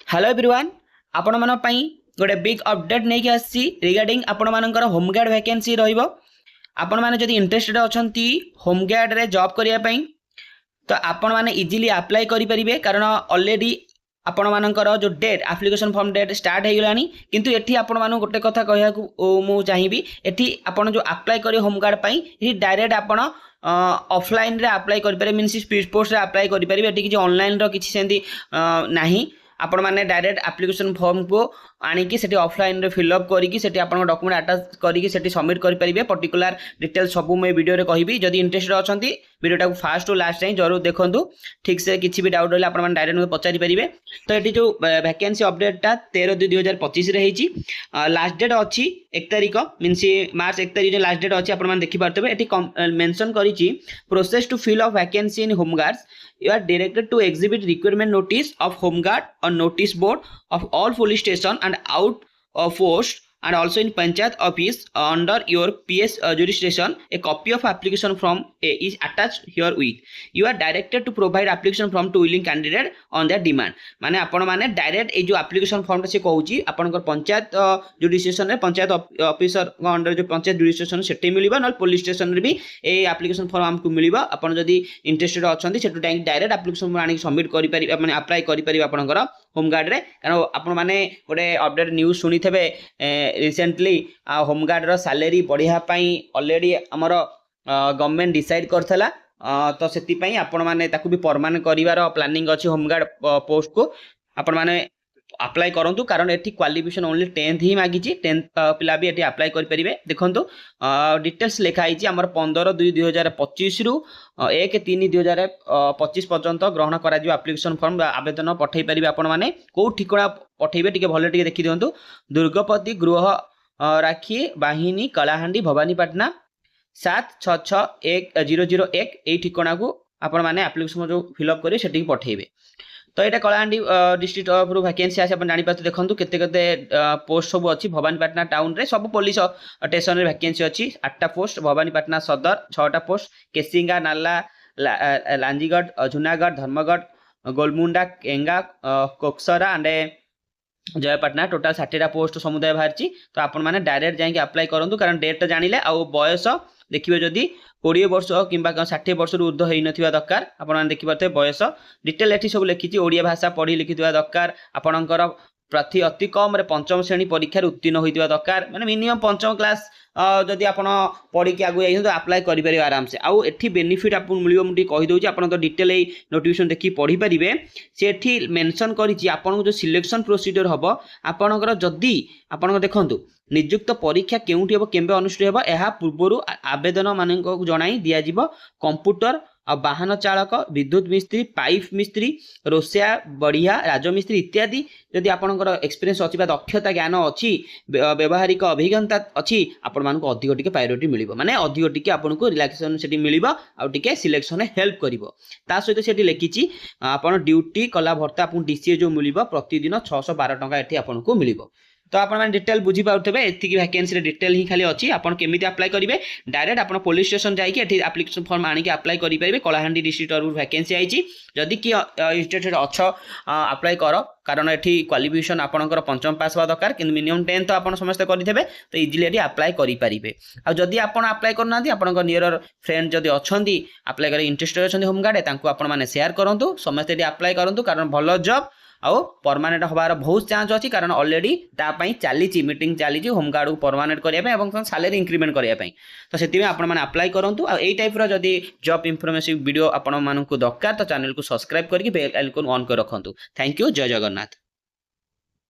Hello everyone आपण मन पई गोटे बिग अपडेट नहीं आसी रिगार्डिंग आपण मानकर होमगार्ड वैकेंसी रहिबो। आपण माने जदि इंटरेस्टेड अछंती होमगार्ड रे जॉब करिया पई तो आपण माने इजीली अप्लाई करि परिबे, कारण ऑलरेडी आपण मानकर जो date application form date start हो गलानी। किंतु एठी आपण मानु गोटे कथा कहया मु चाहिबी, एठी आपण जो अप्लाई करी होमगार्ड पई एठी डायरेक्ट आपण ऑफलाइन रे अप्लाई करि पारे, मींस स्पीड पोस्ट रे अप्लाई करि पारे। एठी कि ऑनलाइन रो किछि सेंदी नाही। आपण माने डायरेक्ट एप्लिकेशन फॉर्म को आनिकी सेठी ऑफलाइन रे फिलअप करिकी सेठी आपण डॉक्यूमेंट अटैच करिकी सेठी सबमिट करि परिबे। पर्टिकुलर डिटेल सब मैं वीडियो रे कहिबी। जदि इंटरेस्टेड अछंती वीडियोटा को फास्ट टू लास्ट जाई जरूर देखंतु। ठीक से किछि भी डाउट रहले आपण माने डायरेक्ट में पचारि परिबे। तो एठी जो वैकेंसी अपडेटटा 13/2/2025 रे हेची। लास्ट डेट अछि 1 तारिख, मींस मार्च 1 तारिख जो लास्ट डेट अछि आपण माने देखि पारतबे। एठी मेंशन करिछि process to fill up vacancy in home guards. You are directed to exhibit requirement notice of home guard or notice board of all police station and out of post, and also in panchayat office under your PS jurisdiction. A copy of application form is attached herewith. You are directed to provide application form to willing candidate on their demand. माने आपण माने direct ए जो application form से कहूची आपनकर पंचायत जुडिशिएशन रे panchayat officer under जो पंचायत जुडिशिएशन सेठी मिलिबा, न police station रे भी ए एप्लिकेशन फॉर्म हमकु मिलिबा। आपण जदी इंटरेस्टेड अछंती सेटु डायरेक्ट एप्लिकेशन फॉर्म आनी सबमिट करि पारि, माने अप्लाई करि पारि आपनकर होमगार्ड रे। कारण आपण माने गोटे अपडेट न्यूज सुनी थेबे रिसेंटली होमगार्ड रो सैलरी बढ़िया पाई ऑलरेडी हमर गवर्नमेंट डिसाइड करथला। तो सेति पई आपण माने ताकू भी परमानेंट करिवार प्लानिंग अछि होमगार्ड पोस्ट को आपण माने अप्लाई करंतु। कारण एठी क्वालिफिकेशन ओनली 10th ही मागी छी, 10th पिला भी एठी अप्लाई करि परिबे। देखंतु डिटेल्स लिखा आइ छी हमर 15/2/2025 रु 1/3/2025 पर्यंत ग्रहण करा जो एप्लिकेशन फॉर्म आवेदन पठै परिबे। आपण माने को ठिकणा पठैबे टिके भले टिके देखि दियंतु। दुर्गापति गृह राखी बाहिनी कलाहांडी भवानीपाटना 766101 एई ठिकणा को आपण माने एप्लिकेशन जो फिलअप करी सेठी पठैबे। तो ये कलाहांडी डिस्ट्रिक्ट ऑफ वैकेंसी आसे अपन जानि पाते। देखंतु केते केते पोस्ट सब अछि भवानीपाटना टाउन रे, सब पुलिस स्टेशन रे वैकेंसी अछि 8टा पोस्ट। भवानीपाटना सदर 6टा post, Kesinga Narla Lanjigarh Junagarh Dharmagarh Golamunda Kenga Koksara and Jaipatna total 60टा पोस्ट समुदाय बाहरची। तो आपण माने डायरेक्ट जाई अप्लाई करंतु, कारण डेट जानिले आ बयस देखिबे जदी 20 वर्ष किंबा 60 वर्ष रु ऊर्ध्व हेइ नथिबा दरकार। आपण माने देखि पाते बयस डिटेल एठी सब लिखिची। ओडिया भाषा पढ़ी लिखिथिबा दरकार। आपणकर प्रार्थी अति कम रे पंचम श्रेणी परीक्षा उत्तीर्ण होइतिबा दरकार, माने मिनिमम पंचम क्लास जदि आपण पढ़ी के आगु जाई तो अप्लाई करि परिबे आराम से। आउ एठी बेनिफिट आपन मिलियो मुटी कहि दोछि। आपण तो डिटेल ए नोटिफिकेशन देखि पढ़ी परिबे। से एठी मेंशन करिछि आपण जो सिलेक्शन प्रोसीजर हबो। आपणकर जदि आपण देखंतु नियुक्त परीक्षा केउठी हबो केबे अनुष्ठित हबो, एहा पूर्वरु आवेदन मानक जणाई दिया जिवो। कंप्यूटर आ वाहन चालक, विद्युत मिस्त्री, पाइप मिस्त्री, रोसिया बढ़िया राजमिस्त्री इत्यादि जदि आपनकर एक्सपीरियंस अछि बा दक्षता ज्ञान अछि, व्यवहारिक अभिज्ञता अछि, आपण मानको अधिक टिके प्रायोरिटी मिलिबो। माने अधिक टिके आपनको रिलैक्सेशन सेठी मिलिबो आ टिके सिलेक्शन हेल्प करिवो। ता सहित सेठी लेखिछि आपण ड्यूटी कला भर्ता आपन डीसीए जो मिलिबो प्रतिदिन 612 टका एठी आपनको मिलिबो। तो आपण माने डिटेल बुझी पाउथबे। एति की वैकेंसी रे डिटेल ही खाली अछि। आपण केमिति अप्लाई करिवे, डायरेक्ट आपण पुलिस स्टेशन जाई के एठी एप्लिकेशन फॉर्म आनी के अप्लाई करि परिबे। कलाहांडी डिस्ट्रिक्ट और वैकेंसी आइछि। जदि की इंटरेस्टेड अछ अप्लाई करो, कारण एठी क्वालिफिकेशन आपनकर पंचम पास होवा दरकार, कि मिनिमम 10th आपण समस्त करिथेबे तो इजीली एठी अप्लाई करि परिबे। आ जदि आपण अप्लाई करनांती आपनकर नियर फ्रेंड जदि अछंती अप्लाई करे इंटरेस्टेड अछंती होमगार्ड, तांको आपण माने शेयर करंतु, समस्त एठी अप्लाई करंतु। कारण भलो जॉब आउ परमानेंट होबार बहुत चांस अछि। कारण ऑलरेडी ता पई चालीची मीटिंग चालीची होमगार्ड को परमानेंट करिया पे एवं सैलरी इंक्रीमेंट करिया पे। तो सेति में आपण माने अप्लाई करंतु। आ एई टाइप रो जदि जॉब इन्फॉर्मेटिव वीडियो आपण मानकु दरकार तो चैनल को सब्सक्राइब करके बेल आइकन ऑन कर रखंतु। Thank you. जय जगन्नाथ।